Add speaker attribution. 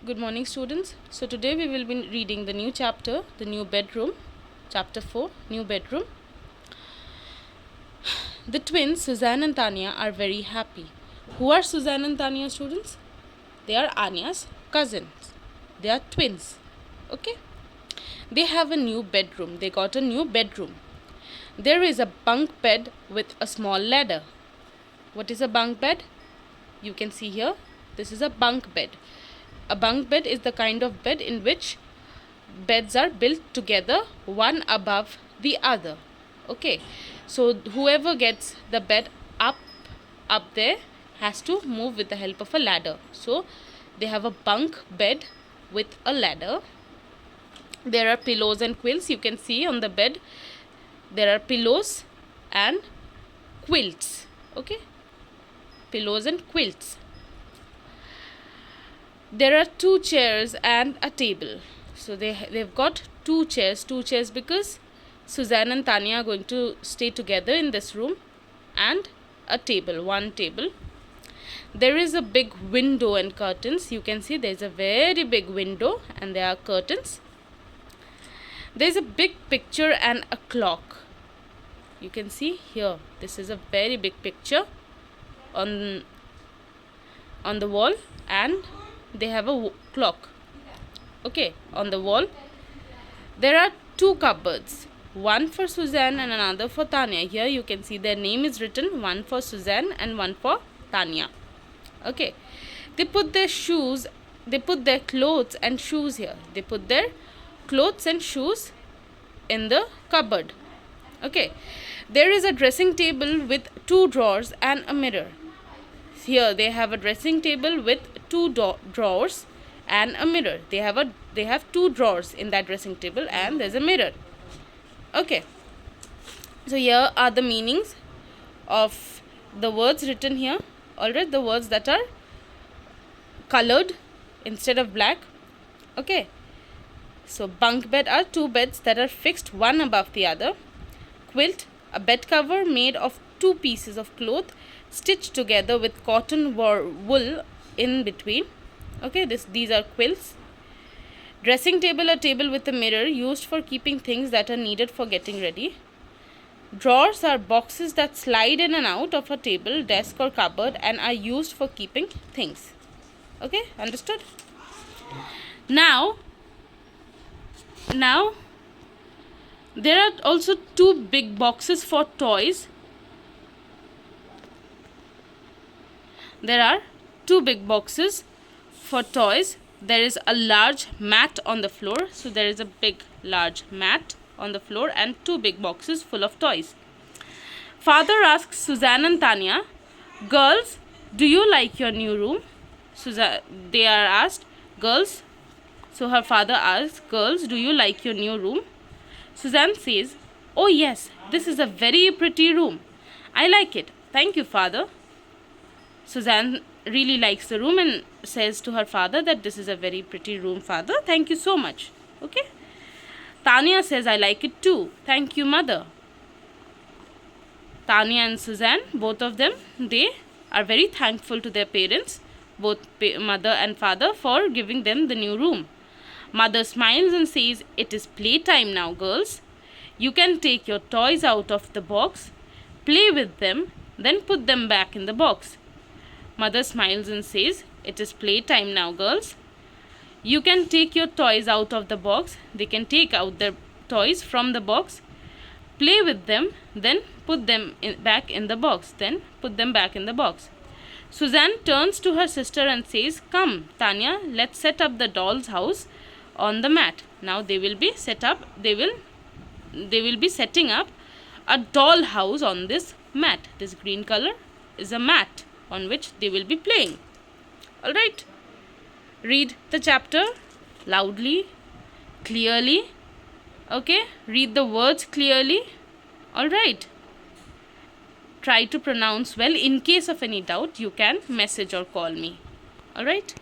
Speaker 1: Good morning, students. So today we will be reading the new chapter, the new bedroom, chapter 4, new bedroom. The twins, Suzanne and Tanya, are very happy. Who are Suzanne and Tanya, students? They are Anya's cousins. They are twins. Okay? They have a new bedroom. They got a new bedroom. There is a bunk bed with a small ladder. What is a bunk bed? You can see here. This is a bunk bed. A bunk bed is the kind of bed in which beds are built together, one above the other. Okay, so whoever gets the bed up there has to move with the help of a ladder. So they have a bunk bed with a ladder. There are pillows and quilts. You can see on the bed there are pillows and quilts. Okay, pillows and quilts. There are 2 chairs and a table. So they've got 2 chairs because Suzanne and Tanya are going to stay together in this room, and a table, 1 table. There is a big window and curtains. You can see there's a very big window and there are curtains. There's a big picture and a clock. You can see here, this is a very big picture on the wall, and they have a clock. Okay, on the wall there are 2 cupboards, one for Suzanne and another for Tanya. Here you can see their name is written, one for Suzanne and one for Tanya. Okay, they put their clothes and shoes here. They put their clothes and shoes in the cupboard. Okay, there is a dressing table with 2 drawers and a mirror. Here they have a dressing table with 2 drawers and a mirror. They have 2 drawers in that dressing table and there's a mirror. Okay, so here are the meanings of the words written here. Alright, the words that are colored instead of black. Okay, so bunk bed are 2 beds that are fixed one above the other. Quilt, a bed cover made of 2 pieces of cloth stitched together with cotton wool in between. Okay, these are quilts. Dressing table, a table with a mirror used for keeping things that are needed for getting ready. Drawers are boxes that slide in and out of a table, desk or cupboard and are used for keeping things. Okay, understood? Now there are also 2 big boxes for toys. There are 2 big boxes for toys. There is a large mat on the floor. So there is a big large mat on the floor and 2 big boxes full of toys. Father asks Suzanne and Tanya, girls, do you like your new room? They are asked, girls. So her father asks, girls, do you like your new room? Suzanne says, oh yes, this is a very pretty room. I like it. Thank you, father. Suzanne really likes the room and says to her father that this is a very pretty room, father. Thank you so much. Okay. Tanya says, I like it too. Thank you, mother. Tanya and Suzanne, both of them, they are very thankful to their parents, both mother and father, for giving them the new room. Mother smiles and says, it is playtime now, girls. You can take your toys out of the box, play with them, then put them back in the box. Mother smiles and says, it is playtime now, girls. You can take your toys out of the box. They can take out their toys from the box, play with them, then put them back in the box. Suzanne turns to her sister and says, come, Tanya, let's set up the doll's house on the mat. Now they will be setting up a doll house on this mat. This green color is a mat on which they will be playing. Alright, read the chapter loudly, clearly. Okay, read the words clearly. Alright, try to pronounce well. In case of any doubt, you can message or call me. Alright.